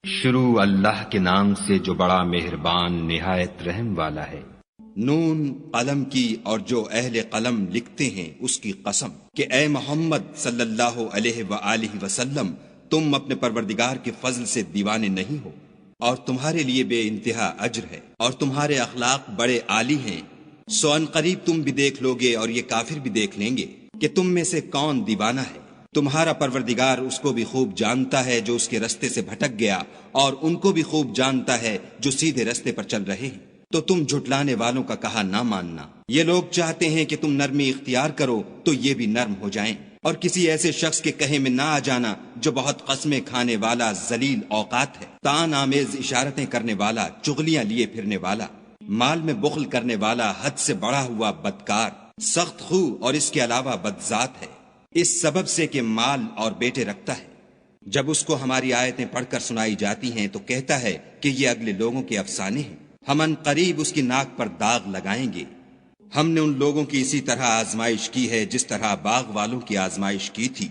شروع اللہ کے نام سے جو بڑا مہربان نہایت رحم والا ہے۔ نون قلم کی اور جو اہل قلم لکھتے ہیں اس کی قسم کہ اے محمد صلی اللہ علیہ وآلہ وسلم تم اپنے پروردگار کے فضل سے دیوانے نہیں ہو، اور تمہارے لیے بے انتہا اجر ہے، اور تمہارے اخلاق بڑے عالی ہیں۔ سو ان قریب تم بھی دیکھ لوگے اور یہ کافر بھی دیکھ لیں گے کہ تم میں سے کون دیوانہ ہے۔ تمہارا پروردگار اس کو بھی خوب جانتا ہے جو اس کے رستے سے بھٹک گیا، اور ان کو بھی خوب جانتا ہے جو سیدھے رستے پر چل رہے ہیں۔ تو تم جھٹلانے والوں کا کہا نہ ماننا۔ یہ لوگ چاہتے ہیں کہ تم نرمی اختیار کرو تو یہ بھی نرم ہو جائیں، اور کسی ایسے شخص کے کہے میں نہ آ جانا جو بہت قسمیں کھانے والا ذلیل اوقات ہے، طعن آمیز اشارتیں کرنے والا، چغلیاں لیے پھرنے والا، مال میں بخل کرنے والا، حد سے بڑھا ہوا بدکار، سخت خو اور اس کے علاوہ بدذات ہے، اس سبب سے کہ مال اور بیٹے رکھتا ہے۔ جب اس کو ہماری آیتیں پڑھ کر سنائی جاتی ہیں تو کہتا ہے کہ یہ اگلے لوگوں کے افسانے ہیں، ہم ان قریب اس کی ناک پر داغ لگائیں گے۔ ہم نے ان لوگوں کی اسی طرح آزمائش کی ہے جس طرح باغ والوں کی آزمائش کی تھی،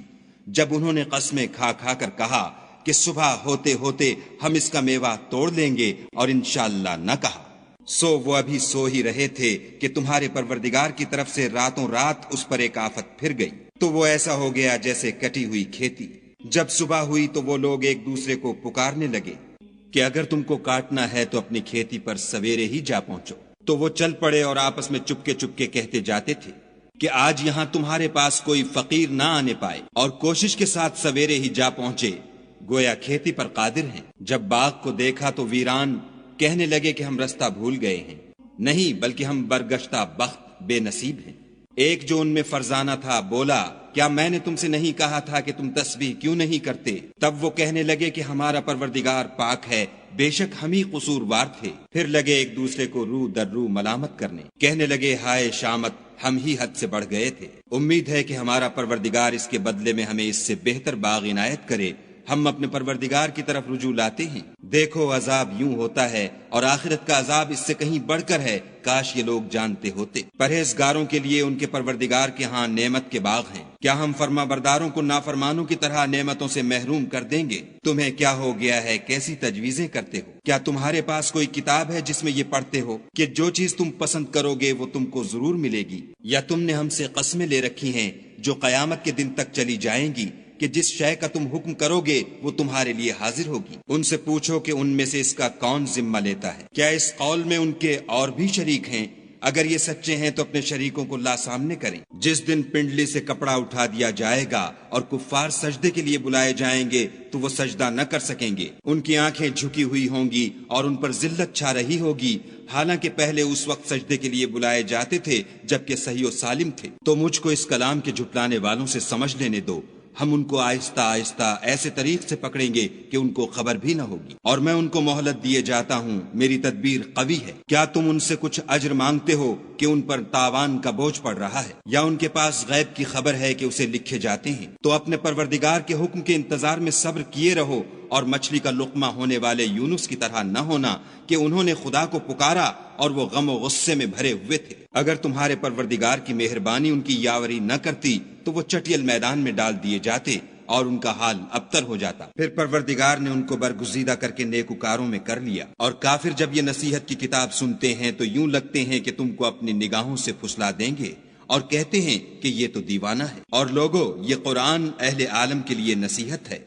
جب انہوں نے قسمیں کھا کھا کر کہا کہ صبح ہوتے ہوتے ہم اس کا میوہ توڑ لیں گے، اور انشاءاللہ نہ کہا۔ سو وہ ابھی سو ہی رہے تھے کہ تمہارے پروردگار کی طرف سے راتوں رات اس پر ایک آفت پھر گئی، تو وہ ایسا ہو گیا جیسے کٹی ہوئی کھیتی۔ جب صبح ہوئی تو وہ لوگ ایک دوسرے کو پکارنے لگے کہ اگر تم کو کاٹنا ہے تو اپنی کھیتی پر سویرے ہی جا پہنچو۔ تو وہ چل پڑے اور آپس میں چپکے چپکے کہتے جاتے تھے کہ آج یہاں تمہارے پاس کوئی فقیر نہ آنے پائے، اور کوشش کے ساتھ سویرے ہی جا پہنچے، گویا کھیتی پر قادر ہیں۔ جب باغ کو دیکھا تو ویران، کہنے لگے کہ ہم رستہ بھول گئے ہیں، نہیں بلکہ ہم برگشتہ بخت بے نصیب ہیں۔ ایک جو ان میں فرزانہ تھا بولا، کیا میں نے تم سے نہیں کہا تھا کہ تم تسبیح کیوں نہیں کرتے؟ تب وہ کہنے لگے کہ ہمارا پروردگار پاک ہے، بے شک ہم ہی قصوروار تھے۔ پھر لگے ایک دوسرے کو رو در رو ملامت کرنے، کہنے لگے ہائے شامت، ہم ہی حد سے بڑھ گئے تھے۔ امید ہے کہ ہمارا پروردگار اس کے بدلے میں ہمیں اس سے بہتر باغ عنایت کرے۔ ہم اپنے پروردگار کی طرف رجوع لاتے ہیں۔ دیکھو عذاب یوں ہوتا ہے، اور آخرت کا عذاب اس سے کہیں بڑھ کر ہے، کاش یہ لوگ جانتے ہوتے۔ پرہیزگاروں کے لیے ان کے پروردگار کے ہاں نعمت کے باغ ہیں۔ کیا ہم فرما برداروں کو نافرمانوں کی طرح نعمتوں سے محروم کر دیں گے؟ تمہیں کیا ہو گیا ہے، کیسی تجویزیں کرتے ہو؟ کیا تمہارے پاس کوئی کتاب ہے جس میں یہ پڑھتے ہو کہ جو چیز تم پسند کرو گے وہ تم کو ضرور ملے گی؟ یا تم نے ہم سے قسمیں لے رکھی ہیں جو قیامت کے دن تک چلی جائیں گی کہ جس شے کا تم حکم کرو گے وہ تمہارے لیے حاضر ہوگی؟ ان سے پوچھو کہ ان میں سے اس کا کون ذمہ لیتا ہے؟ کیا اس قول میں ان کے اور بھی شریک ہیں؟ اگر یہ سچے ہیں تو اپنے شریکوں کو لا سامنے کریں۔ جس دن پنڈلی سے کپڑا اٹھا دیا جائے گا اور کفار سجدے کے لیے بلائے جائیں گے تو وہ سجدہ نہ کر سکیں گے، ان کی آنکھیں جھکی ہوئی ہوں گی اور ان پر ذلت چھا رہی ہوگی، حالانکہ پہلے اس وقت سجدے کے لیے بلائے جاتے تھے جبکہ صحیح و سالم تھے۔ تو مجھ کو اس کلام کے جھٹلانے والوں سے سمجھ لینے دو، ہم ان کو آہستہ آہستہ ایسے طریق سے پکڑیں گے کہ ان کو خبر بھی نہ ہوگی، اور میں ان کو مہلت دیے جاتا ہوں، میری تدبیر قوی ہے۔ کیا تم ان سے کچھ اجر مانگتے ہو کہ ان پر تاوان کا بوجھ پڑ رہا ہے، یا ان کے پاس غیب کی خبر ہے کہ اسے لکھے جاتے ہیں؟ تو اپنے پروردگار کے حکم کے انتظار میں صبر کیے رہو، اور مچھلی کا لقمہ ہونے والے یونس کی طرح نہ ہونا کہ انہوں نے خدا کو پکارا اور وہ غم و غصے میں بھرے ہوئے تھے۔ اگر تمہارے پروردگار کی مہربانی ان کی یاوری نہ کرتی تو وہ چٹیل میدان میں ڈال دیے جاتے اور ان کا حال ابتر ہو جاتا۔ پھر پروردگار نے ان کو برگزیدہ کر کے نیکوکاروں میں کر لیا، اور کافر جب یہ نصیحت کی کتاب سنتے ہیں تو یوں لگتے ہیں کہ تم کو اپنی نگاہوں سے پھسلا دیں گے، اور کہتے ہیں کہ یہ تو دیوانہ ہے۔ اور لوگو، یہ قرآن اہل عالم کے لیے نصیحت ہے۔